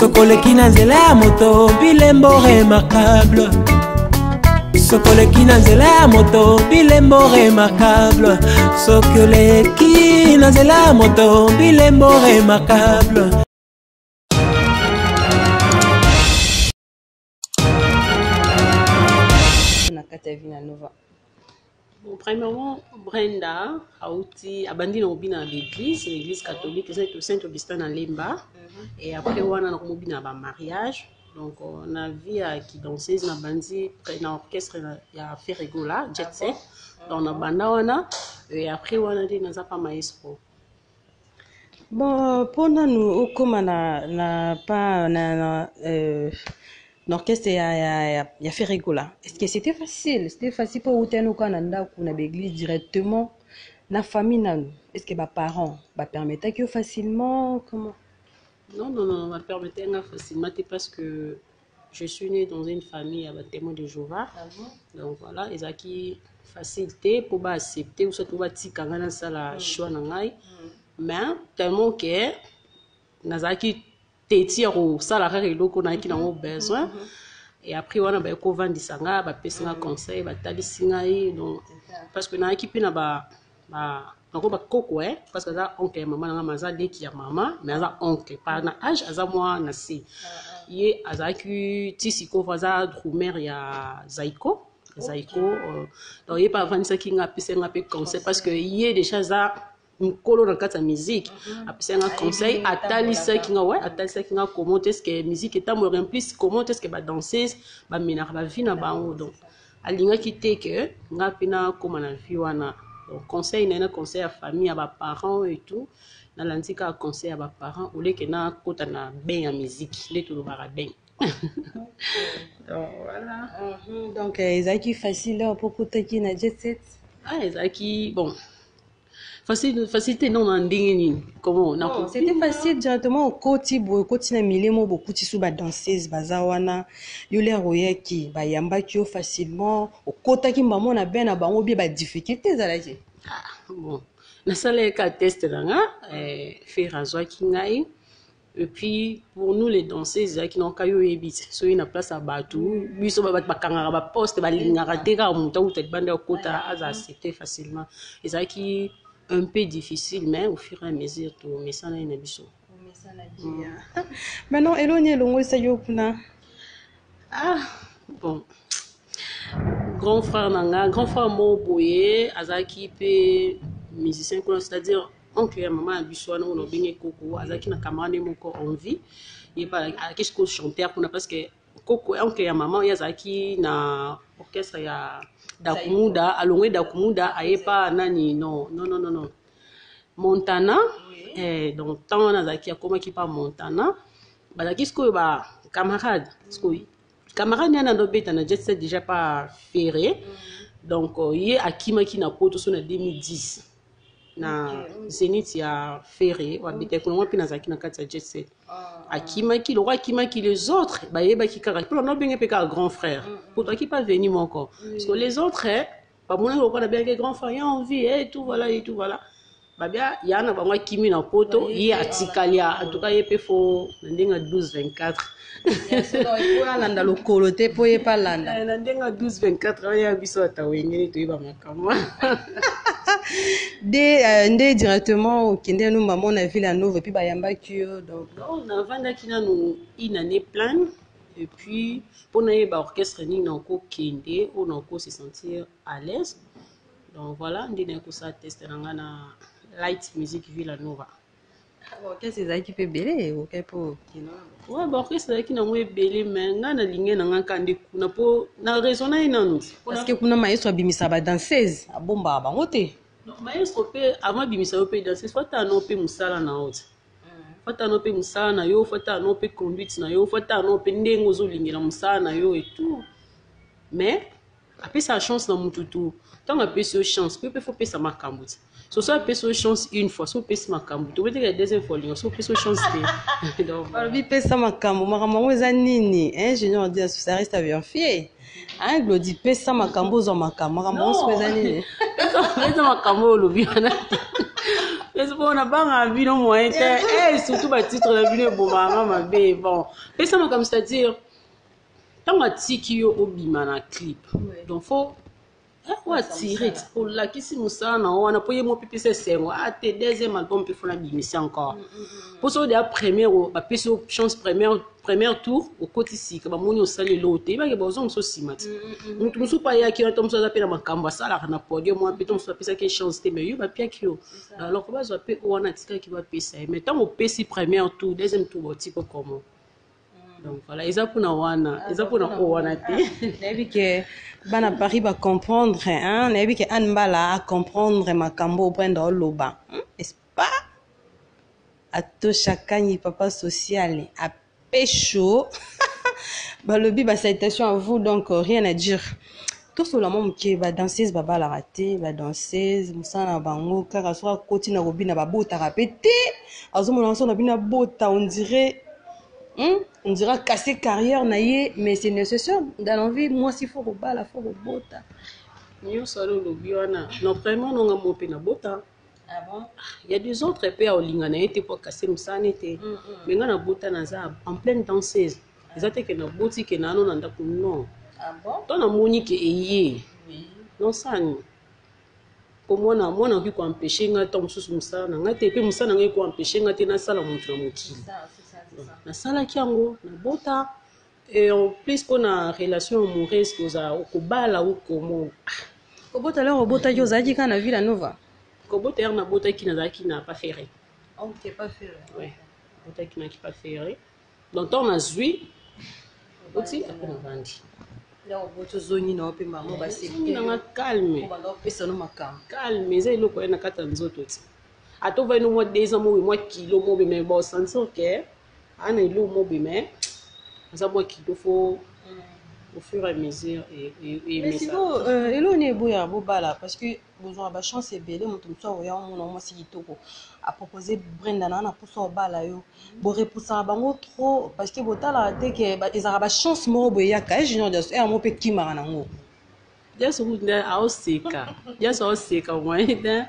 Sokoleki na nzela ya moto bilembo remarquable. Sokoleki na nzela ya moto bilembo remarquable. Sokoleki na nzela ya moto bilembo remarquable. Bon, premièrement, Brenda Aouti abandi na obina l'église catholique Saint-Augustin na Lemba. Et après on a obi na ba mariage. Donc on a vu qui danseuse na bandi na orchestre ya Ferregola Jet Set. Donc na banda wana et après on a dit na pas maestro. Bon, pendant nous comme na pas na l'orchestre ya Ferregola. Est-ce que c'était facile? C'était facile pour vous tenir au Canada ou na l'église directement na famille nanou. Est-ce que mes parents permettaient que facilement comment? Non, me permettait facilement parce que je suis née dans une famille avec témoins de Jéhovah. Donc voilà, ils ont qui facilité pour accepter ou surtout tika ngana sala choix nangai. Mais tellement que nazaki téti au salaire et loko na qui n'a besoin. Et après on a ba ko vandi sanga ba pesinga conseil ba tali singai donc parce que na équipe na ba donc ba koko parce que ça oncle maman na maza de qui ya maman mais ça oncle par na âge aza moi na si ye azaki tisiko faza drummer ya Zaiko donc ye pas vendre ça qui nga pesinga pe conseil parce que ye déjà ça mukolo na kata musique après un conseil atali ça qui nga comment est-ce que musique est amour en plus comment est-ce que ba danseuse ba ménage ba vie na bango donc alinga kité que nga pina comme na vie wana donc conseil na conseil à famille à ba parents et tout na lantika conseil à ba parents ou les que na kota na ben en musique les tout le bara ben donc voilà donc ezaki facile pour côté qui na Jet Set ezaki bon facilité non en dingue comment non c'était facile directement au côté na milemo beaucoup ti sous ba danseuse bazawana yole royeki ba yamba ki facilement au côté qui maman na ben na bango bi ba difficulté zalaje bon na sala ka test nga faire azwa ki ngai et puis pour nous les danseuses qui n'ont qu'à y habiter so une place à batou biso ba kangara ba poste ba lingara teka muta ou tête bande au côté aza c'était facilement et ça qui un peu difficile mais au fur et à mesure tout mais ça n'a une biso maintenant éloigné longo ça yokuna bon grand frère mo boye azaki pe musicien c'est-à-dire oncle ya maman biso na ono benye koko azaki na camarade moko en vie il pas qu'est-ce que chanteur parce que koko oncle ya maman yazaki na orchestre ya Dakumuda alongwe Dakumuda ayepa nani non Montana donc tant on a zaki akoma ki pa Montana bazaki sko ba camarade yana no beta na Jet Set déjà pas ferré donc ye akima ki na poto so na 2010 na Zénith ya ferré wa beta ko mo pina zaki na kati ya Jet Set akima ki les autres ba yeba ki kara pour no benga pe ka grand frère pour toi qui pas venir mon corps parce que les autres pas mon ko na bien que grand frère ya envie et tout voilà babia yana ba ngwa kimi na poto ye atikalia en tout cas ye pe fo ndinga 12-24 il landa lokolo te po ye pa landa na ndinga 12-24 ya biso atawengeni to iba makama nde directement okende no maman na ville à Nova puis ba yamba kio donc on vanda kina no une année pleine et puis pour na ba orchestre ni na ko kende on na ko se sentir à l'aise donc voilà ndine ko sa tester na light music Villanova. Qu'est-ce que c'est qui peut belé ou qu'est pour ouais bon qu'est-ce que qui na ngwe belé mais nga na linge na nga kande kuna po na raison na inanu parce que kuna maestro bimisa ba danseuse abomba bango te non maestro pe avant bimisa pe danseuse fata no pe musala na haute fata no pe musala na yo fata no pe conduite na yo fata no pe ndengo zo lingela musala na yo et tout mais après sa chance na mututu tant a pe chance pe faut pe sa makambo so ça peut se chance une fois so peut se makambo tu veux dire la deuxième fois so peut se chance donc bi peut sa makambo makambo eza nini ingénieur dit ça reste bien fier hein glodi peut sa makambo zo makambo makambo eza nini eza makambo lobi c'est bon, on a pas un vino moyen. Et surtout, le titre de vino est bon, bon. Et ça, comme c'est-à-dire, tant que tu au bima na clip, donc faut tirer pour la qui si moussa na on a payé mon pipi c'est moi te deuxième album puis faut la bimisi encore pour ça de première ba peso chance première tour au côté ici que ba moni au sali loté ba ke besoin so simati mutu musu pa ya ki on tombe ça appelle makamba ça la na podium moi puis on so pesa que chance te mais yo ba pia ki yo alors que ba zo pe on a tika qui va pesa mais tant au pesi première tour deuxième tour au type comment. Donc voilà, ils ont pour wana, ils ont pour wana ti. N'abi que bana Paris va comprendre, hein? N'abi que Anbala comprendre ma cambo prendre loba, n'est-ce pas? À tout chacun y papa social, à pécho. Bah le bi bah salutation à vous donc rien à dire. Tout sur la même qui va danseuse baba la raté, va danseuse musana bango car soit côté na robina ba bota répéter. Azomo lançon na bina bota on dirait. On dira casser carrière naïe, mais c'est nécessaire dans l'envie. Moi, s'il faut rebattre, il faut rebota. Nous sommes le biona. Non, vraiment, nous avons mopé na bota. Ah bon? Il y a des autres pays au Lingana été pour casser musanité. Mais nous avons bota naza en pleine danseuse. Ils ont été que na boti que na non nanda non. Ah bon? Ton na monique est non ça ni. Pour moi na qui ko empêcher nga tom sous musana ngate pe musana ngai ko empêcher ngate na sala mutu na mokili. Na sala kiango na bota et en plus pour na relation amoureuse koza okobala ou komo Kobota là robota yo zaki kana Villa Nova. Kobota na bota qui na pas ferré. OK, pas ferré. Ouais. Bota qui n'a pas ferré. Donc on a zui aussi après on vandi. Là robota zoni na ope mama ba c'est na calme. On va pesa no makam. Calme, c'est le ko na kata nzoto ti. Ato va no mo 2 ans mo kilo mo be me bo sentir que ana ilo mo be me ça moi qui do faut au fur et à mesure et mais si vous elo ne boya bo bala parce que besoin ba chance belé mon tout ça oya on mo si kitoko a proposer Brenda na pour ça bala yo bo repousser bango trop parce que botala te que ils araba chance mo boya ka junior de e mo pe kimara nango just who there au seka just au seka moi then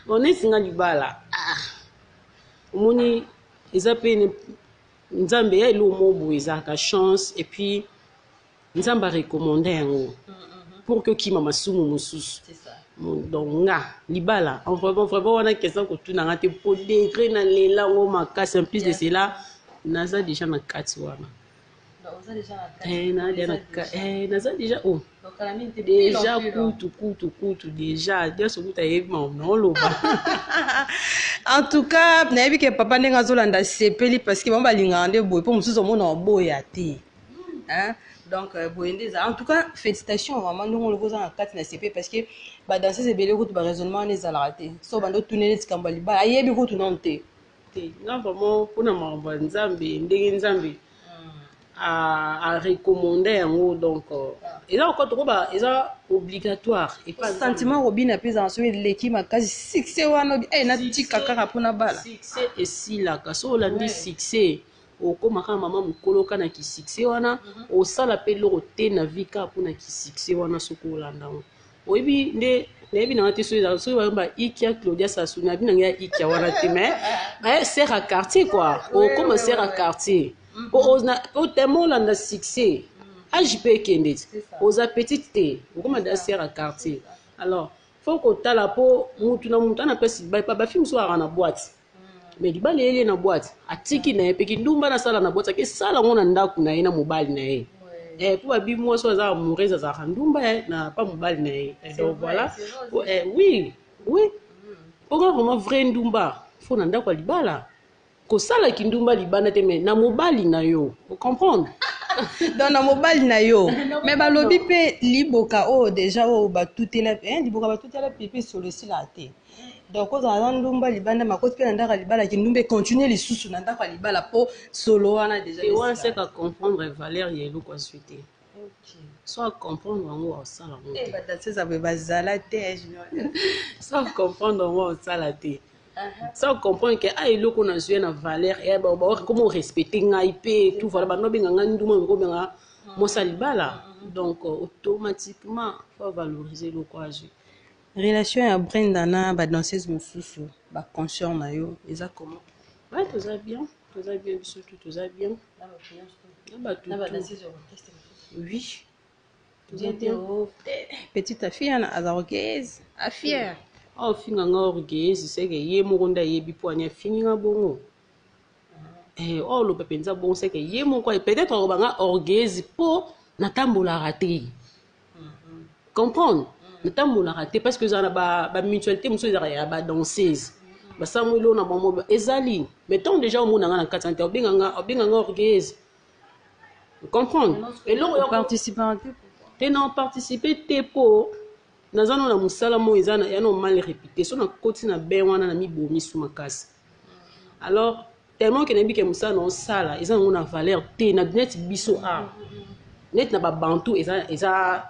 on est singa du bala moni ils appellent nzambe ya ilo mo boya ka chance et puis nzamba recommander yango pour que kima masumu mususu c'est ça donc nga libala en vraiment on a question que tout na te pour degré na lela ngo makasi en plus de cela naza déjà na kati wana donc naza déjà oh déjà kutu déjà dia sokuta yebima non loba en tout cas nayebi ke papa ndenga zolanda sepeli parce que bamba lingande boy pour mususu mona boya te hein. Donc, en tout cas, félicitations vraiment. Nous, on le voit en 4 CP parce que dans ces belles routes, le raisonnement, on est à la raté. Sauf que tout n'est pas comme ça. Il y a beaucoup de non. Non, vraiment, pour nous, Nzambe à recommander. Donc, ils ont encore ils ont obligatoire. Et pas sentiment Robin a plus en suite l'équipe a quasi succès. Eh, na tika kaka pour na bala. Succès et si la kaso la dit succès. Okomaka mama mukolo kana ki succès wana osala pe loko te na vika pona ki succès wana soko landa oyebi nde nebi na te so ba ikia Claudia Sassou na bina ya ikia wana te mais sert à quartier quoi comme sert à quartier o temo landa succès AJP kende oza petite te comme da sert à quartier alors faut que tala po mutu na mutu na pesi ba film so ara na boîte. Mais libala ele na boîte atiki na epeki ndumba na sala na boîte ke sala ngona ndaku na ina mobali na ye pour abi moi so za amoureuse za ndumba na pas mobali na ye donc voilà oui pour vraiment vrai ndumba faut na ndaku libala ko sala ki ndumba libana te mais na mobali na yo vous comprendre dans na mobile na yo mais balobi pe liboka déjà ba tutela liboka ba tutela pipi sur le silate. Donc, quand on a ndumba libanda makoti pe ndaka libala ki ndumbe continuer les sous na ndaka libala po solo wana déjà. Et on sait qu'à comprendre valeur yelo quoi suite. OK. Soit comprendre ngo osala ngo. Eh ba danser ça ba zala te junior. Soit comprendre ngo osala te. Sans comprendre que yelo ko na jouer na valeur et ba comment respecter ngai pe tout voilà ba no benga nduma ngo benga mosa libala. Donc automatiquement faut valoriser le quoi. Relation à Brenda na ba danseuse mususu ba conscient na yo eza comment? Ouais, tout ça bien surtout tout ça bien. Oui. Petite fille na azarokez a fière. Oh finga nga orgueilleuse c'est que ye moko nda yebi po anya finga bongo. Oh le penza bon c'est que ye moko peut-être o banga orgueilleuse po na tambola raté. Comprendre? Na tambola raté parce que ça na ba mutualité muso ya ba danseuse. Ba samuelo na bomo ezali. Mettons déjà au monde na 400 obinga nga orgueilleuse. Comprendre? Et là Participant te non participer te po nazano na musala mo ezana ya no mal répété so na koti na ben wana na mibomi sou makasi. Alors tellement que nabi ke musala no sala ezana na valeur te na net biso a net na ba bantu eza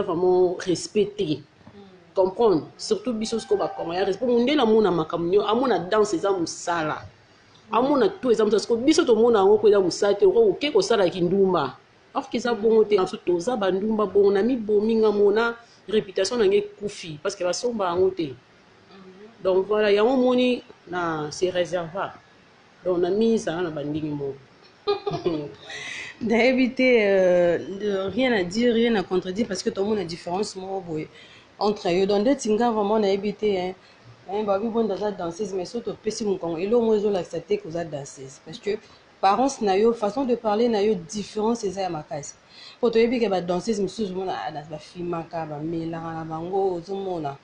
vraiment respecté. Comprendre? Surtout biso ko ba comment ya respect mundela mona makamnyo amona danse eza musala amona tout eza musala ko biso to mona ngo ko eza musala te ko ke ko sala kindumba. Alors qu'ils ont bon été en tout cas, bandumba bon ami bominga mona réputation n'engé koufi parce que la somba en côté. Donc voilà, il y a un moni na c'est réserva. Donc on a mis ça na bandingi mo. D'éviter rien à dire, rien à contredire parce que tout le monde a différence moi entre eux. Donc des tinga vraiment na éviter hein bah oui bon dans la danseuse mais surtout petit mon con et là moi je l'accepter que vous êtes danseuse parce que parents na yo façon de parler na yo différence eza ya makasi po to yebi ke ba danseuse misusu mona na ba filmaka ba melanga na bango ozomona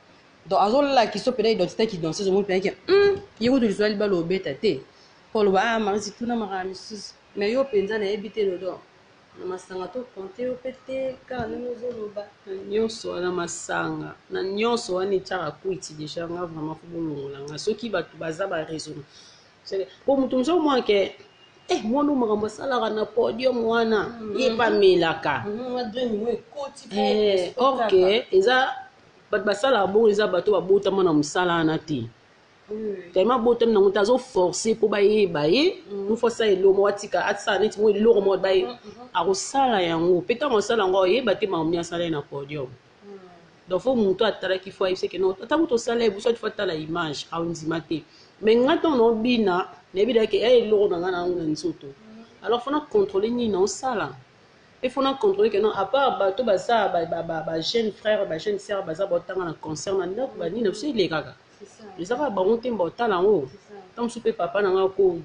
donc azola ki so pena identité ki danseuse mo pena ke yego to liswali ba lo beta te po lo ba marisi tuna mara misusu mais yo penza na yebi te lodo na masanga to compter o pete ka na zo ba nyonso na masanga na nyonso ani tara kuiti déjà nga vraiment fo bolongola nga soki batu baza ba raison c'est pour mutu mso moi ke moi nous makambo salaka na podium wana yeba melaka ok eza bat basala bon eza bato babota mana musala na te tellement botam na muta zo forcer pour ba yeba ye nous faut ça elo mo watika atsa neti mo elo mo ba ye a sala yango peta mo sala ngo yeba te ma mia sala na podium donc faut muto atala ki faut c'est que non tamu to sala bu so faut tala image a ndima te mais ngato no bina nebida ke elo na ngana ngana nsoto alors faut contrôler ni non sala il faut contrôler que non à part bato basa ba jeune frère ba jeune sœur baza botanga na concert na ndako ba ni na so ile kaka les ava ba monte mbotala ngo tant soupe papa na ngako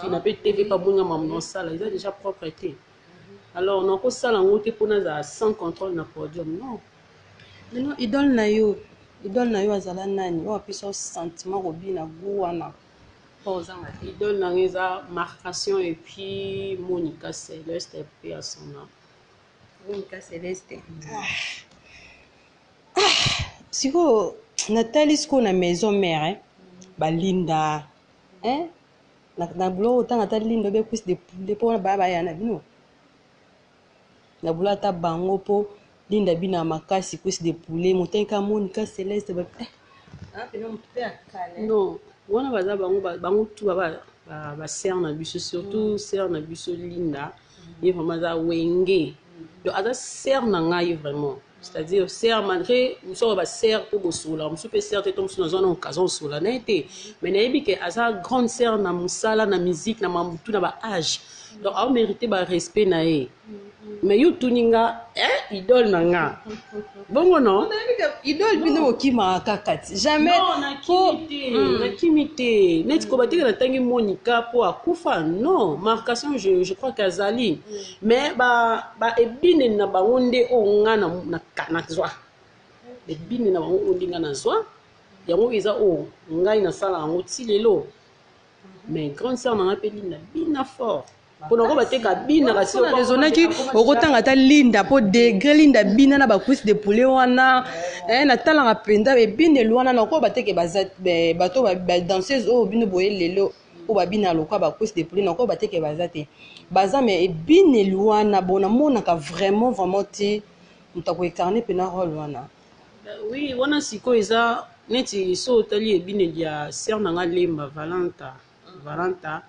fina pe tv pa bunga mam non sala ils ont déjà propreté alors non ko sala ngo te pona za sans contrôle na podium non non idole na yo azala nani o apesa sentiment robina guana idole na ngeza marcation et puis Monica Céleste et puis à son nom Monica Céleste siko Nathalie siko na maison mère balinda na bulo autant Nathalie linda be plus de poulet pour baba yana bino na bulo ta bango po linda bina makasi plus de poulet motenka Monica Céleste ba pena mpe akale non wana baza bango tu ba sœur na biso surtout sœur na biso linda et vraiment za wenge donc ada sœur na ngai vraiment c'est-à-dire sœur malgré nous sommes ba sœur pour bosola nous peut sœur te tombe sur une occasion sola nete mais na yebi ke asa grande sœur na musala na musique na mamutu na ba âge donc a mérité ba respect na ye mais you tuninga idole na nga bongo non idole bino okima kakati jamais non na kimité net ko bateka na tangi Monica po akufa non marcation je crois qu'azali mais ba ebine na bangonde o nga na zwa ebine na bango ondinga na zwa yango eza o ngai na sala ngo tilelo mais grande sœur na pe linda bina fort pour nous bateka bina kasi on raisonnaki okotanga ta linda po degré linda bina na ba cuisse de poulet wana na talanga penda be bine lwana na ko bateke bato ba danseuse o bino boye lelo o ba bina lokwa ba cuisse de poulet na ko bateke bazate baza mais bine lwana bona mona ka vraiment ti mutako ecarner pena rôle wana oui wana siko eza neti so tali ebine dia sœur na nga lemba Valenta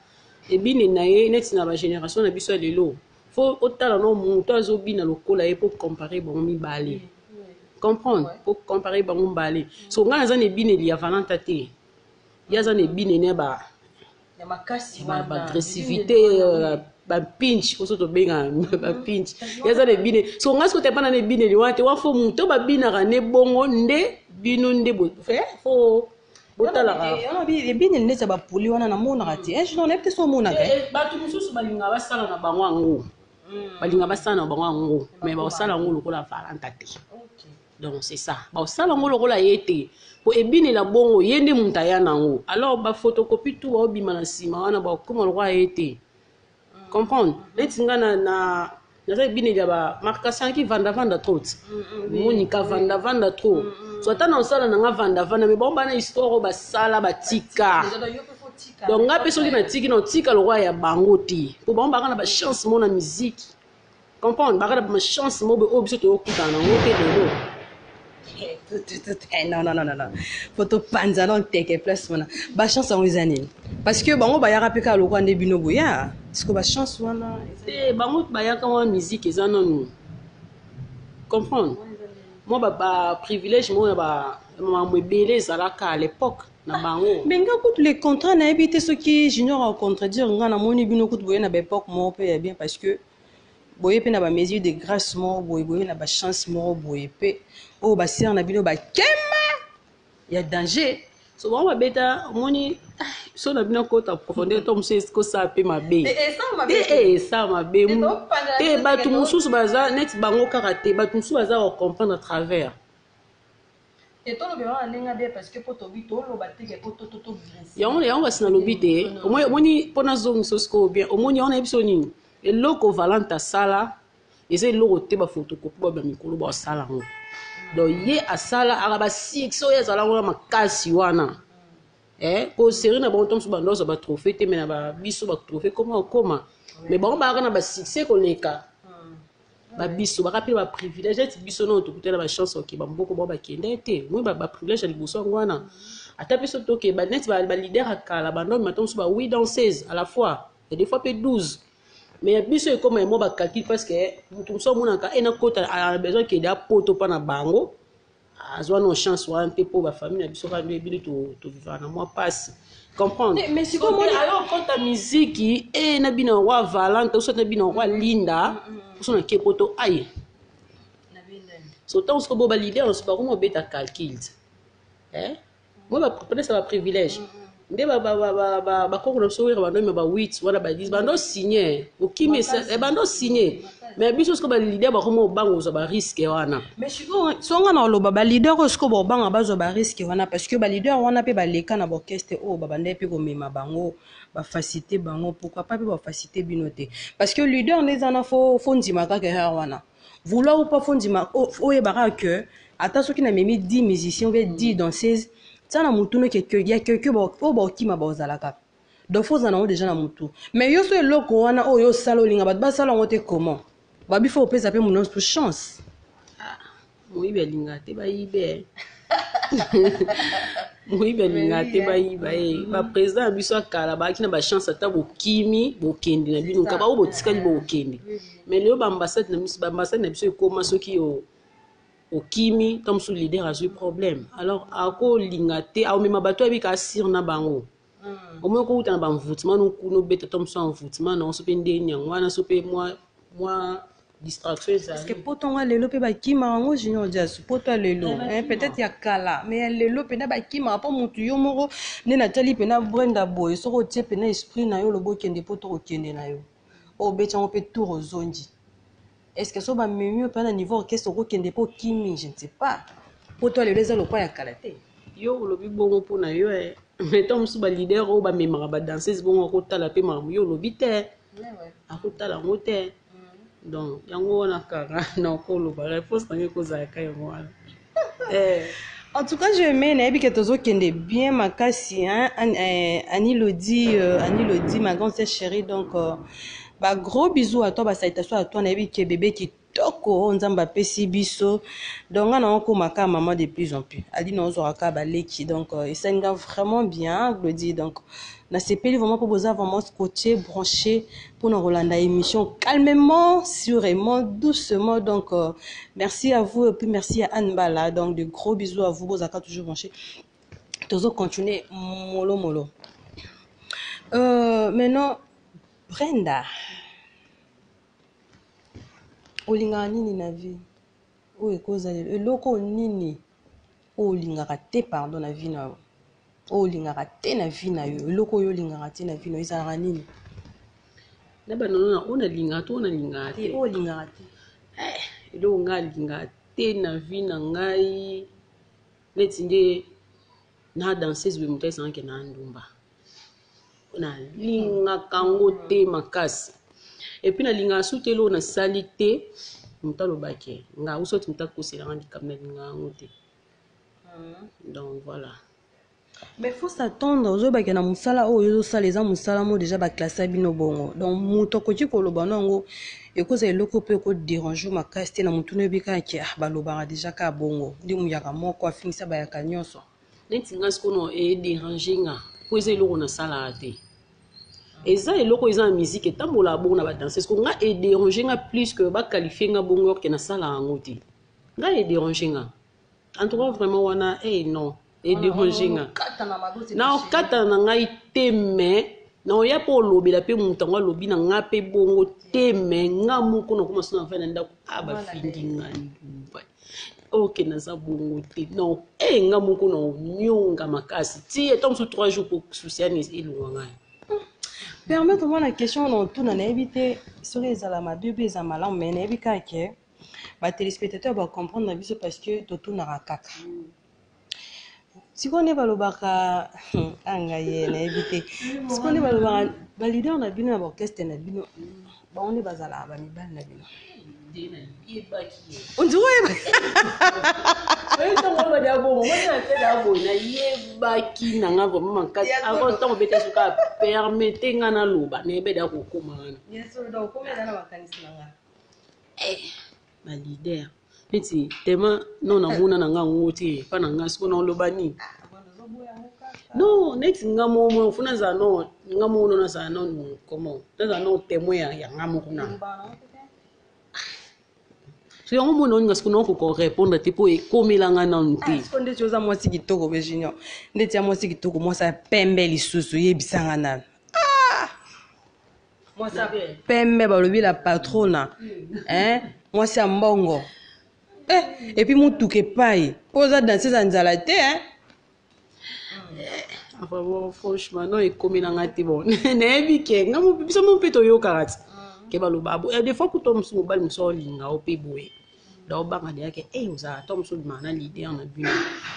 ebine na ye neti na ba génération na biso lelo faut otala no muto azobina lokola ye pour comparer bon mibale comprendre pour comparer bango mbale so nga naza nebine ya Valenta te yaza ne binene ba agressivité ba pinch oso to benga ba pinch yaza ne bine so ngas ko te pana ne bine ni wate wa fo muto ba bina ga ne bongo nde bino nde bo fo botala ga bine ne ba puli wana na mona gati je non est so mona ga ba tu mususu balinga basala na bango ango balinga basala na bango ango mais ba osala ngo lokola valanta te. Donc c'est ça. Ba osala ngo lokola yete po ebine la bongo yende muntaya nango. Alors ba photocopie tout ba obima na sima wana ba kuma lokola yete. Comprendre? Netinga na ça ebine ya ba marcation qui vanda trop. Monika vanda trop. So tana osala na nga vanda mais bon bana histoire ba sala ba tika. Donc nga peso ki na tiki no tika le roi ya bango ti. Po bon ba kana ba chance mo na musique. Comprendre? Ba kana ba chance mo be obiso to okuta na ngote de non. Photo panza non teke plus wana. Ba chance en uzanine. Parce que bango ba yara peka lokwa nde bino boya. Est-ce que ba chance wana? Bango ba yaka wa musique ezana nous. Comprendre? Moi ba privilège moi ba maman belé zalaka à l'époque na bango. Mais nga kout les contrats na habité ce qui junior en contredire nga na moni bino kout boya na ba époque mo pe bien parce que boye pe na ba mesure de grâce mo boye na ba chance mo boye pe o ba sir na bino ba kema ya danger so ba beta moni so na bino ko ta profondeur to mse ko sa pe mabe ça mabe te ba tu mususu baza net bango karaté ba tu mususu baza ko comprendre à travers et to lo beba nenga be parce que poto bi to lo ba te ke poto to yango basina lobite au moins moni pona zone sosko bien au moins on a biso nini eloko valanta sala eza eloko te ba photocopie ba mikolo ba sala ngo donc ye asala araba six so ya zala ngona makasi wana ko série na bon tom so ba ndozo ba trophée te mais na ba biso ba trophée comment mais bon ba kana ba succès ko leka ba biso ba rappeler ba privilège ti biso non to kutela ba chance ok ba mboko ba kende te moi ba privilège ali boso ngwana ata biso to ke ba net ba leader akala ba ndom matom so ba 8 danseuse à la fois et des fois pe 12. Mais biso e comme moi ba calcul parce que tout ça monaka ena kota a besoin que da poto pa na bango azwa no chance wa nte po ba famille na biso ka nde bili to vivre na moi passe comprendre mais c'est comment alors quand ta musique e na bino wa valante ou so na bino wa linda so na ke poto aye na binda so tant que bo ba leader on se pas comment beta calcul moi ba peut-être ça va privilège nde ba ko na sourire ba no ba 8 wala ba 10 ba ndo signer okimi ba ndo signer mais biso ce que ba leader ba komo bango zo ba risque wana mais so nga na loba ba leader ce que bo banga ba zo ba risque wana parce que ba leader wana pe ba leka na orchestre o ba nde pe ko mema bango ba faciliter bango pourquoi pas pe ba faciliter binoté parce que leader les ana fo ndima ka ke wana vouloir ou pas fo ndima o e bara que attention qui na memi 10 musiciens ou 10 danseuses ça na mutu no que ya que ba o ba okima ba ozalaka donc faut en avoir déjà na mutu mais yo so eloko wana o yo sala olinga ba ba sala ngote comment ba bifo opesa pe muno pour chance moyibe linga te ba yibe moyibe linga te ba yibe ba président biso akala ba kina ba chance ata bo kimi bo kendi na bino ka ba o botikali bo kendi mais leo ba ambassade na biso ekoma soki yo au kimi comme sous leader a eu problème alors ako lingate au même bato abika sir na bango au moins ko utana ba mvutima no kuno beta tom so mvutima na so pe ndeni ngwana so pe moi distraction ça parce que potonga lelo pe ba kima ngo junior jazz poto lelo peut-être ya kala mais lelo pe na ba kima pa mutu yo moko ne na tali pe na brenda boy so ko tie pe na esprit na yo lobo kende poto ko kende na yo o beta on pe tour ozondi. Est-ce que ça va mieux pendant niveau orchestre au Kende po kimi je ne sais pas pour toi les autres pas ya kalaté yo lobi bongo pona yo mettons sous ba leader ou ba memara ba danseuse bongo ko tala pe mamu yo lobi te akotala ngote donc yango na kaka na ko lo ba réponse na ko za ka yango en tout cas je mets na bi que tozo Kende bien makasi hein Annie Lodi ma grande sœur chérie donc bah gros bisous à toi bah salutation à toi nabi ke bébé qui toko nzamba pesi biso donc on a encore maka maman de plus en plus ali no zoraka ba leki donc et ça nga vraiment bien Glody donc na sepeli vraiment pour poser vraiment scotché branché pour nous rolanda émission calmement sûrement doucement donc merci à vous et puis merci à Anne Bala donc de gros bisous à vous bozaka toujours branché tozo continuer mollo. Maintenant Brenda, olinga nini na vie oyo ekozala eloko nini olingaka te pardon na vie na yo olingaka te na vie na yo eloko oyo olingaka te na vie na yo ezalaka nini na banona ona linga to ona linga te olingaka te eloko nga linga te na vie na ngai neti nde na danseuse be moto esanake na ndumba na lingaka ngo te makasi epuis na lingaka su te eloko nasali te moto alobaki nga usoti moto akoselanga likambo na lingaka ngo te. Donc voilà. Mais faut s'attendre aux autres na musala oyo ça les musala mo déjà ba classe bino bongo. Donc muto ko tiko lo banango e ko za eloko pe ko déranger makasi te na mutu no bika ki ba lo ba déjà ka bongo. Ndi mu yaka moko afinisa ba yaka nyonso. Neti nga sikono e déranger nga po eza eloko na sala te. Eza eloko eza musique etambola bongo na ba danser ko nga e déranger nga plus que ba qualifier nga bongo ke na sala ngo te. Nga e déranger nga. En tout cas vraiment wana non. Et déranger nga na okata na ngai te me na oya po lobela pe mutango lobi na nga pe bongo te me nga moko na koma sona fana ndako aba fingi nga ndumba ok na za bongo te non nga moko na nyonga makasi ti etom sur 3 jours pour soucier et loin permettez-moi la question non tout na éviter sur les alama bébé za malam mais na ebika ke ba téléspectateurs va comprendre la vie parce que tout na rakaka. Si on est balobaka anga yena éviter si on est balobaka ba leader na bino na orchestre na bino ba on est bazala ba mibali na bino on dirait to mo ba bo mo na te da bo na yebaki na nga vraiment makasi avant to beta suka permettre nga na loba na ebe da ko koma na yeso do ko me na makanisi na nga ba leader neti tema non na mona na nga ngoti pa na nga siko na lobani non neti nga mo funa za non nga mo na za non comment za non témoin ya nga mo kuna so yango mo non nga siko na ko répondre te po e komelanga na nti siko ndeti oza mwasi kitoko be junior ndeti ya mwasi kitoko mwasa pembe lisusu yebisanga na mwasa pembe balobi la patrona mwasi ya mbongo et puis mutuke pai poza danser za nzala te enfin bon franchement non e komelanga te bon nebi ke nga mo biso mo peto yo karati ke baloba bo des fois ko tom so bal muso linga o pe boye da obanga de yake oza tom so mana leader na bino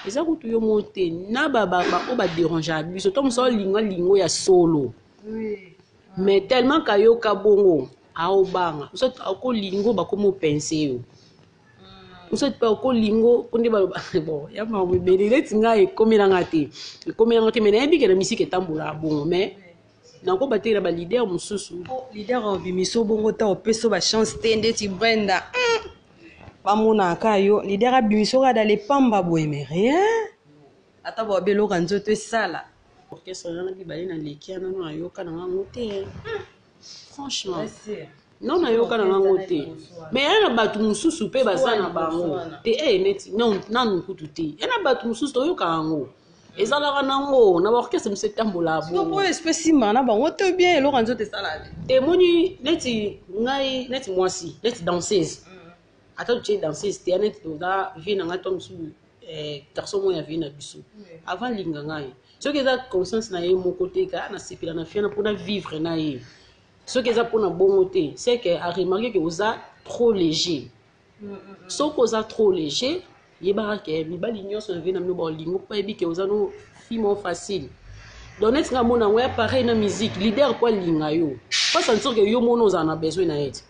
eza kutu yo monte na baba o ba déranger biso tom so linga lingo ya solo mais tellement kayo ka bongo a obanga so ko lingo ba ko mo penser yo usot pa ko lingo konde baloba bon ya ma mo belele tinga e komelanga te mais na ebike na musique etambola bongo mais na ko batela ba leader mususu leader bimiso bongo ta opeso ba chance te ndeti Brenda ba mona kayo leader bimiso ka dans les pamba boy mais rien ata bo belo ka nzoto sala orchestre na bibali na lekia na no ayoka na ngote franchement non na yoka na ngo te mais yana batu mususu pe bazana bango te neti non nanu kutu te yana batu mususu to yoka ngo ezalaka nango na orchestre msetambola bo po espèce mana bango te bien elo kanzo te sala te moni neti ngai neti mwasi neti danseuse ata tu danseuse te neti to da vie na ngato msu garçon mo ya vie na biso avant linga ngai soki eza conscience na ye moko te ka na sepela na fiana pour na vivre na ye ce que ça pour na bongo te c'est que a remarqué que vous a trop léger ce que vous a trop léger yeba ke mibali nyonso na vie na mino lingo pa ebi ke vous a no fimo facile donc net nga mona ouais pareil na musique leader pour linga yo pas sentir que yo mono za na besoin na et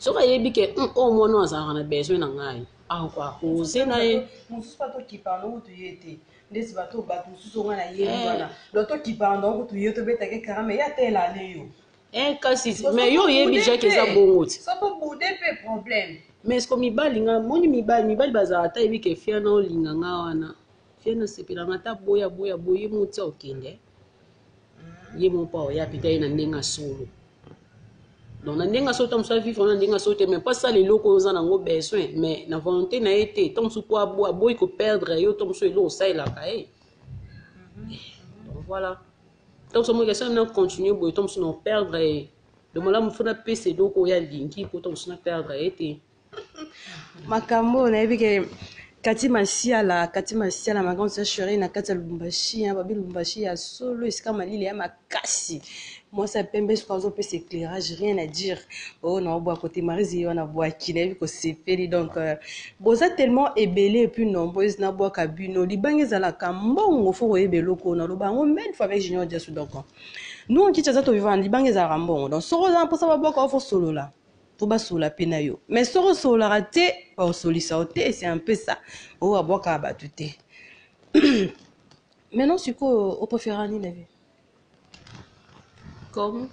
so ka yebi ke o mono za na besoin na ngai quoi oser na e mususu pa to kipano to yete ndesi bato bato mususu nga na yeli wana loto kipano ko to yeto beta ke karame ya tela leyo kasi mais yo yebi déjà que ça bongo ti ça peut bouder pe problème mais est-ce que mibali nga moni mibali bazala ta yebi ke fia na olinga nga wana fia na sepela nga ta boya muti okende ye mo pa ya pita na ndenga solo donc na ndenga so tam so vivre na ndenga so te mais pas ça les locaux za nango besoin mais na volonté na été tam so po boy ko perdre yo tam so elo ça la kai donc voilà donc so mo question na continuer boy tam so no perdre de mola mo fona pese loko ya linki ko tam so na perdre été makambo na yebi ke kati masiala makambo sa chérie na kati ya Lubumbashi babi Lubumbashi ya solo esika malili ya makasi moi ça pembe ce qu'on peut s'éclairage rien à dire oh non bois côté Marie on a bois qui n'a vu que c'est fait donc boza tellement ébélé et puis nombreuses na bois kabino libange za la kambongo faut ébelo ko na lobango même fois avec Junior Diasu donc nous on quitte ça to vivant libange za rambongo donc soro za pour ça ba bois ko faut solo là pour bas sur la peine yo mais soro solo la raté au solisa c'est un peu ça oh bois ka batuté maintenant c'est quoi au préféré ni la vie comme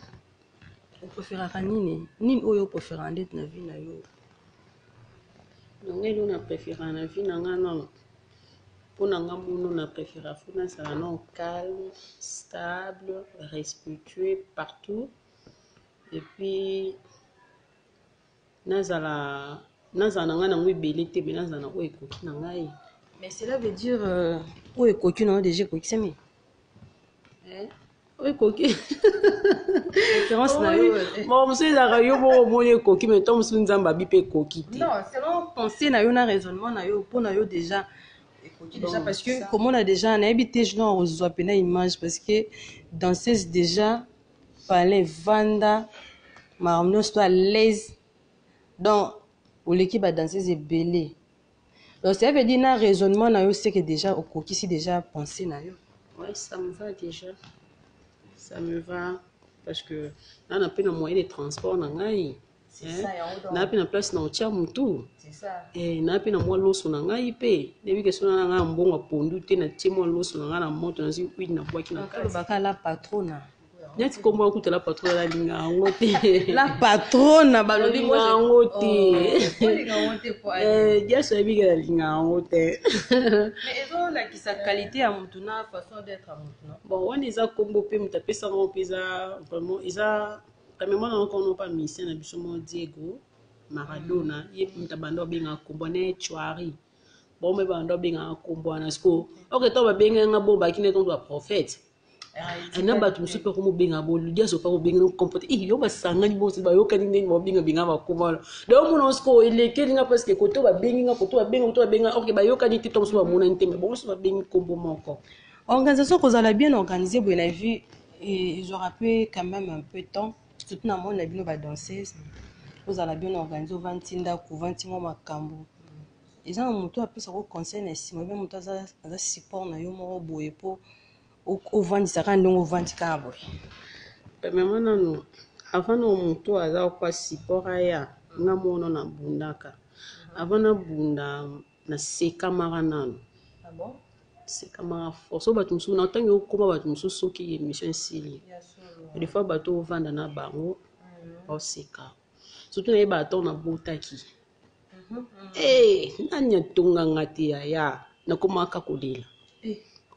on préférera nini oyo préférera ndeti na vie na yo donc elo na préférera na vie na nga non pour na nga mono na préférera funa sala non calme stable respectueux partout et puis nazala na nga na ngwe belé te mais nazala oyo ekoki na ngai mais cela veut dire oyo ekoki na déjà ekoki semi oyo ekoki référence na yo bon monsieur ezalaka yo moko omoni ekoki mais to mosusu nzambe abi mpe ekoki te non selon pensée na yo na raisonnement na yo mpo na yo déjà ekoki déjà parce que comme on a déjà nayebi te jino ozwa pena image parce que danseuse déjà parler vanda makambo nyonso to à l'aise donc oleki badanseuse ebele donc ça veut dire na raisonnement na yo c'est que déjà okokisi déjà pensée na yo ouais ça me va déjà ça me va parce que là on a pris un moyen de transport na ngai na pina place na otia mutu na pina mwa loso na ngai pe debi ke sona nga mbongo pondu te na tie mwa loso na nga na moto na zi kwidi na bwaki na kasi bakala patrona nyati kombo okuta la patrona la linga yango te la patrona balobi yango te dia so ebi ke la linga yango te mais ezo la ki sa qualité ya mutu na façon d'être à mutu non bon wana eza kombo pe mutu apesa ngo pe eza vraiment eza premièrement na kono pa mission na biso mo Diego Maradona ye mutu bando benga kombo na Chouari bon me bando benga kombo na sko ok to ba benga nga bo ba kine to prophète na bato mosusu mpe komobenga boludia so mpa kobenga comporte yo basangani bonso bayokani ndenge babenga benga bakomala donc mona osiko elekeli nga parce que koto babengi nga koto babenga ok bayokani te to mosusu bamonani te mais bongo so babengi kombo moko organisation kozala bien organisée boye na vie ils aura pu quand même un peu de temps surtout na mona bino badanseuse ozala bien organisé ovanti ndako ovanti mwa makambo eza na moto apesa ko conseil na nsima be moto aza support na yo moko boye po ovandisaka ndenge ovandika boye premièrement nano avant na moto aza kwa support aya nga mono na bundaka avant na bunda na sekamaka nano sekamaka force o bato mosusu na ntange okoma bato mosusu soki émission esili des fois bato ovanda na bango oseka surtout naye bato na botaki nani atonganga te yaya nakomaka kolela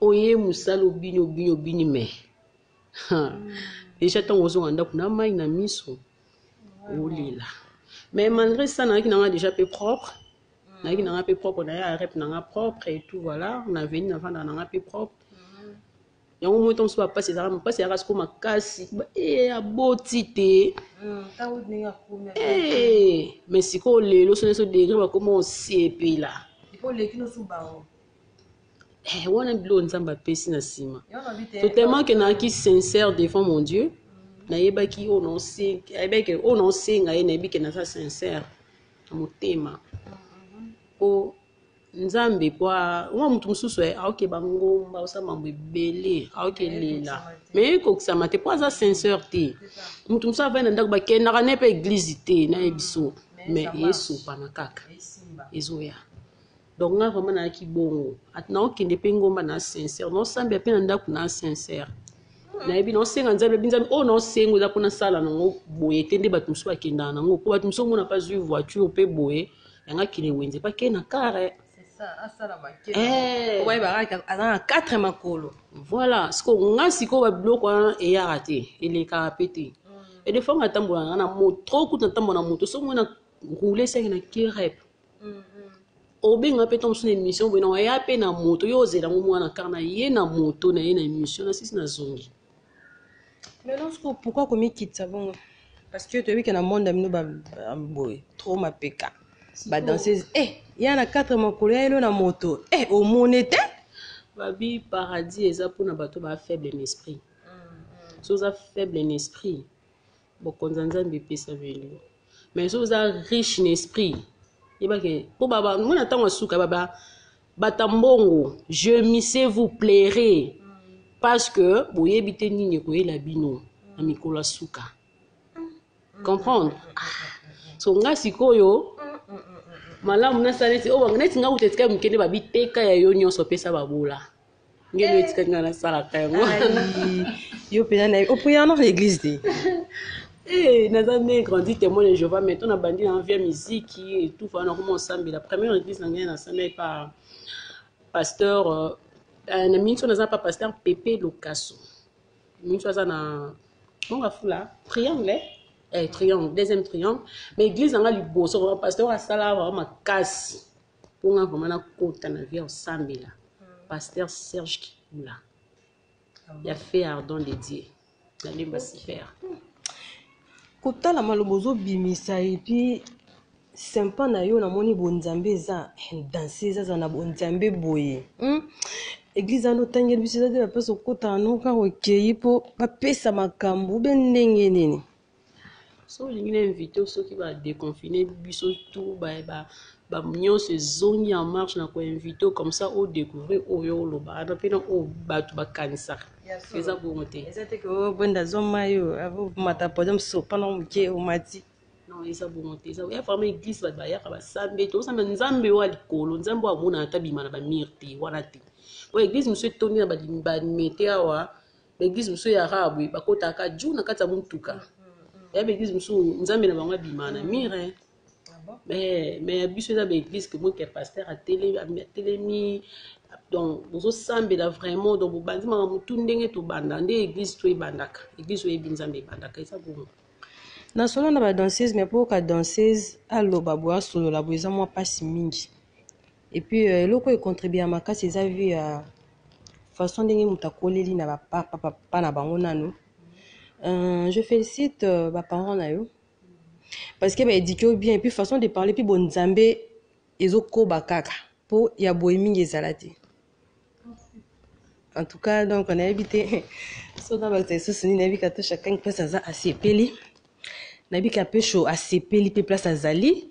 oye musala obini me déjà ntango ozonga ndako na mai na miso olela mais malgré ça nayaki nanga déjà peu propre nayaki nanga peu propre naye arep nanga propre et tout voilà na veni na vanda nanga peu propre yango moi ntango so bapasi ezalaka mpasi yaka siko makasi aboti te mais sikoyo lelo so nyonso degré bakoma osepela wana bilo nzambe apesi na nsima totalement ke nayaki sincère devant mon Dieu nayebaki oyo naosenga ye nayebi ke naza sincère na motema po nzambe po mwa motu mosusu aokeba ngomba osala mambo ebele aokelela mais ekokisama te po aza sincère te motu mosusu avai na ndako bakendaka ne mpe église te naye biso mais esopana kaka ezoya donc nga vraiment nayaki bongo naokende mpe ngomba na sincère naosambela mpe na ndako na sincère nayebi naosenga nzambe ebi nzambe oyo naosenga eza mpona sala nango boye te nde bato mosusu bakendaka nango po bato mosusu omona pa zwi voiture mpe boye yango akende wenze pake na kare voilà siko nga sikoyo babiloko wana eyaka te elekaka mpe te Et des fois, on attend na moto, trop coûte attend na moto, so on a roulé ça na qui rep. Obenga pe tom son émission, bon on ya pe na moto, yo zela mo na karna ye na moto na ye na émission na sisi na zongi. Mais non, pourquoi comme quitte ça bon? Parce que tu as vu que dans le monde amino ba boy, trop ma peka. Ba danseuse, il y en a 4 mon collègue là na moto. Au monete? Babi paradis eza pour na bato ba faible en esprit. So za faible en esprit. Bokonzanza mbepesa velu. Mais so za riche en esprit. Yeba ke po baba mona tango suka baba batambongo, je m'y vous plairez parce que boyebi te nini ko yela bino na mikolo suka. Comprendre? So nga sikoyo malamu na saleti o banga neti nga utetika mukende babi teka ya yo nyonso pesa babola. Ngelo etika nga na sala kango. Yo pena na o priya dans l'église de. Nous avons grandi témoin de Jéhovah, mais on a bandé dans la musique et tout. On a commencé ensemble. La première église, on a ensemble par pasteur. On a pas pasteur Pépé Locasso. On a un triangle. Triangle, deuxième triangle. Mais l'église, on a le beau. Le pasteur a ça là, on a casse. On a vraiment un côté dans la vie ensemble. Pasteur Serge Kikoula. Il a fait ardent dédié. Il a les faire. Kota la malobozo bimisa et puis sympa na yo na moni bonzambe za danser za na bonzambe boye. Église ano tangel bisisa de pa so kota no ka okei po ba pesa makambu ben ndenge nini. So lingi invité ceux qui va déconfiner biso tout ba mignon se zoni en marche na ko invité comme ça au découvrir au yo loba na pena o batu ba kanisa. Eza bonté. Eza te ko bonda zoma yo avo mata podem so pendant muke o mati. Non, eza bonté. Eza ya vraiment église ba ya ba sambe to sambe nzambe wa likolo nzambe wa mona tabima na ba mirti wana te. O église monsieur toni na ba mete awa l'église monsieur ya rabu ba kota ka ju na kata muntuka. Ya l'église monsieur nzambe na bango bima na mire. Mais biso eza ba église que moi que pasteur a télémi donc bozo sambe la vraiment donc bandi ma mutu ndenge to banda nde église to ebandaka église oyebi nzambe ebandaka eza bongo na solo na ba danseuse mais pour ka danseuse aloba boya solo la boza moi passe mingi et puis loko e contribuer à makasi eza vu façon ndenge mutakoleli na ba papa na bango nanu je félicite ba parents na yo parce que ba éduquer bien et puis façon de parler puis bon nzambe ezoko bakaka po ya boy mingi ezalati. En tout cas, donc on a évité. So dans le texte, on a vu que chacun place à sepeli. On a vu qu'un peu chaud à sepeli, puis place à zali.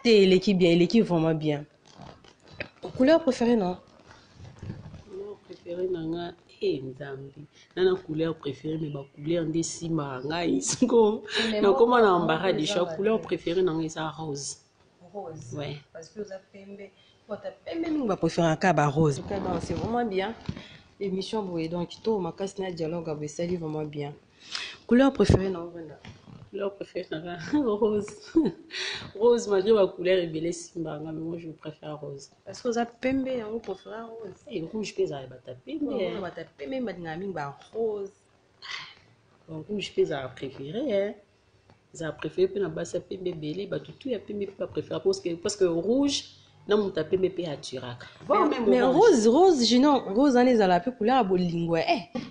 L'équipe bien, l'équipe vraiment bien. Couleur préférée non? Couleur préférée nanga nzambi. Nana couleur préférée mais ba couleur des simba ngai singo. Donc comment on embarras des choix couleur préférée nanga c'est rose. Rose. Ouais. Parce que vous avez pembe. Même on va préférer un cas rose. C'est vraiment bien. L'émission boye donc tout ma casse na dialogue avec ça vraiment bien. Couleur préférée non vraiment. Couleur préférée rose. Rose malgré ma couleur est belle simba mais moi je préfère rose. Parce que vous avez pembe on préfère rose. Et rouge pèse à bata pembe. On va taper même madame ba rose. Donc rouge pèse à préférer hein. Ça préféré puis na basa pembe belé ba tout ya pembe pas préféré parce que rouge na muta pembe pe aturaka. Mais rose non rose en ezala pe couleur ya bolingo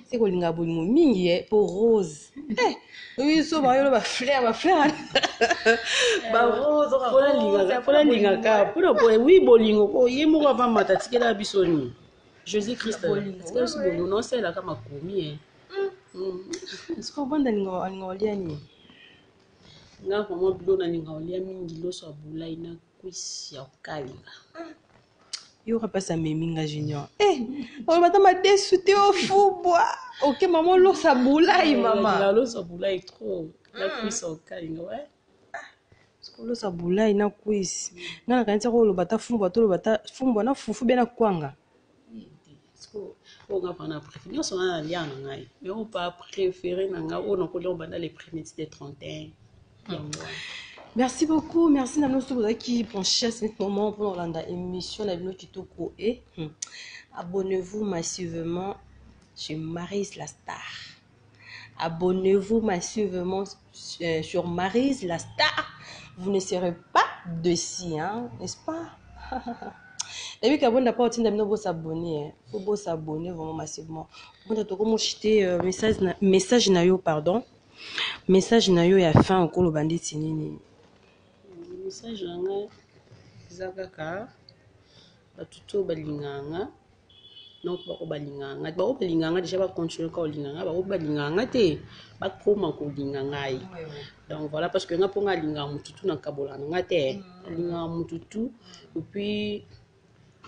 c'est ko linga bolingo mingi pour rose. Oui so ba yo ba fleur ba rose pour la linga ka pour oui bolingo ko yemo ko va matatikela bisoni. Jésus Christ. Est-ce que ce bon non c'est là comme komi est-ce qu'on banda linga olia ni nga vraiment bilo na linga olia mingi loso abula ina kwisi ya kalinga yo repassa meminga junior on va tama desute au fubwa OK maman loso abulai maman la loso abulai trop la kwisi ya kalinga ouais loso abulai na kwisi ngana kanisa ko lo bata fumbwa to lo bata fumbwa na fufu bena kwanga on va prendre préféré on a lien ngai mais on pas préférer nanga on a collé on banda les premiers de 31. Merci beaucoup, merci Nano Soboda qui penchait à ce moment pour l'émission La Bino Kitoko et abonnez-vous massivement chez Maryse la Star. Abonnez-vous massivement sur Maryse, la star. Vous ne serez pas dessus, hein, n'est-ce pas? Et puis, quand on n'a pas de s'abonner, il faut s'abonner vraiment massivement. On a tout jeter message nayo, pardon. Message nayo ya fin au colo bandit sinini. Message nanga zakaka batuto balinganga. Donc bako balinganga déjà ba continuer ka balinganga bako balinganga te ba koma ko linganga. Donc voilà parce que nga ponga linga mututu na kabola nga te linga mututu et puis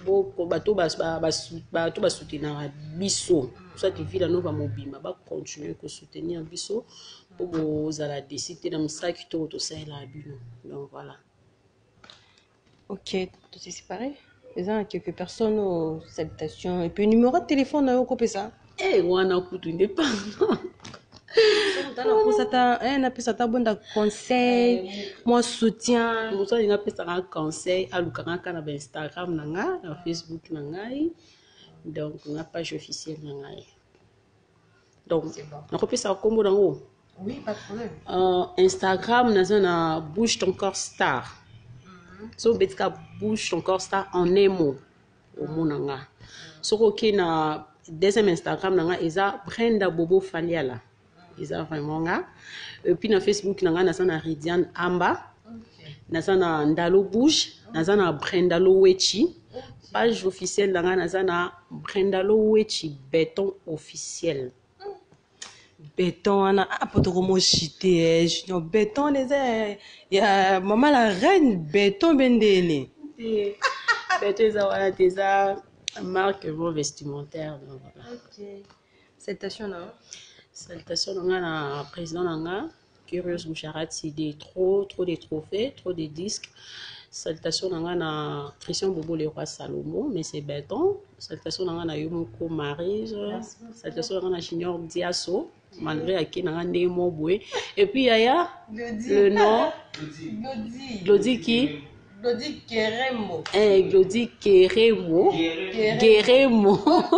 boko bato ba soutenir biso soit tu vis la nova mobima ba continuer ko soutenir biso pour vous à la décider dans ça qui to ça la bino. Donc voilà. OK, tout est séparé. Il y a quelques personnes aux salutations et puis numéro de téléphone na ko pesa. Eh wana kutu indépendant. On appelle ça bon conseil, moi soutien. Pour ça, il appelle ça un conseil à l'Ukaraka na Instagram nanga, na Facebook nangai. Donc on a page officielle nangai. Donc on appelle ça combo dango. Oui, pas de problème. Instagram na bouge ton corps star. So betka bouge ton corps star en émo au monanga. So OK na deuxième Instagram nanga eza Brenda Bobo Faliala. Eza vraiment nga. Et puis na Facebook nanga na Ridiane Amba. Na Ndalo Bouge, na Brenda Lowechi. Page officielle nanga na Brenda Lowechi béton officiel. Béton ana apotoromo chité junior béton les ya maman la reine béton bendele. Béton ça voilà déjà marque vestimentaire donc voilà. OK. Salutations là. Salutations na président nanga Curious Boucharat CD trop de trophées, trop de disques. Salutations na Christian Bobo le roi Salomon mais c'est béton. Salutations na Yomoko Maryse. Salutations na Junior Diasso malgré à qui n'a un mot boué et puis il y a le nom Glody qui Glody Keremo Glody Keremo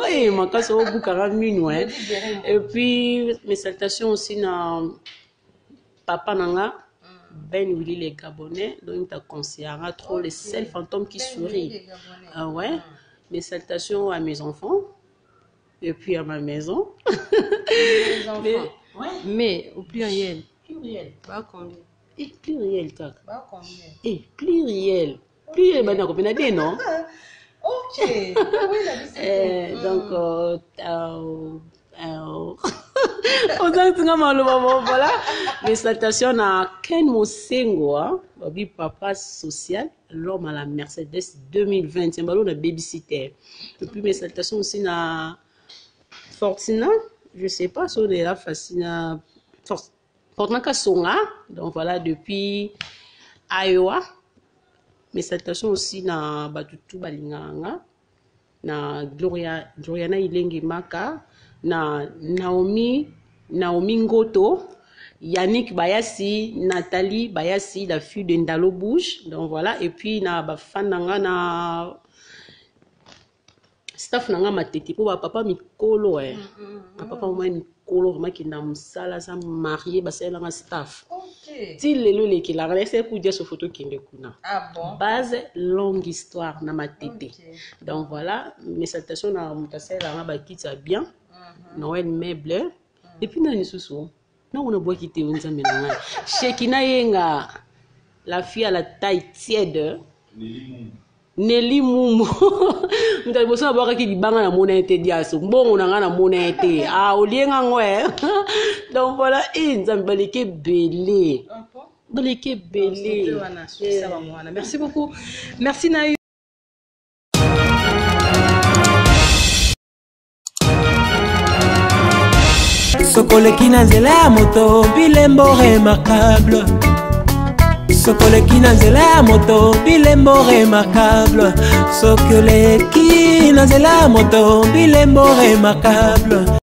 et ma casse au bout 40 minutes et puis mes salutations aussi na papa nanga Ben Willy les Gabonais donc ta conseillera trop les seuls fantômes qui sourient. Ah ouais, mes salutations à mes enfants et puis à ma maison. Les enfants. Mais au pluriel. Bah combien? Et pluriel kaka. Bah combien? Et pluriel. Pluriel bah n'a combien de non? OK. Oui, donc voilà. Les salutations à Ken Mosengo, Babi papa social, l'homme à la Mercedes 2020, c'est un ballon de babysitter. Et puis mes salutations aussi à Fortina, je sais pas si on est là, Fortina Kasonga, donc voilà, depuis Iowa. Mes salutations aussi na Batutu Balinganga, na Gloriana Ilenge Maka, na Naomi Ngoto, Yannick Bayassi, Nathalie Bayassi, la fille de Ndalo Bouge, donc voilà, et puis na Bafananga na staff nanga matete pour papa mikolo papa moi mikolo vraiment qui na musala sa marié ba c'est la staff. OK. Ti lelo le ki la laisser pour dire ce photo qui ne kuna. Ah bon. Base longue histoire na matete. Okay. Donc voilà, mes salutations na mutase la ba kitsa bien. Noël meuble et puis na nisusu. Na on a bois quitter on nzambe na. Shekina yenga la fille à la taille tiède. Nelly Mumu. Mta bosa boka ki banga na monete diaso. Mbongo na nga na monete. Ah olienga ngwe. Donc voilà, nzambe baleke belé. Baleke belé. Merci beaucoup. Merci Naï. Sokoleki na nzela ya moto bilembo remarquable. Sokoleki na nzela ya moto bilembo remarquable. Sokoleki na nzela ya moto bilembo remarquable.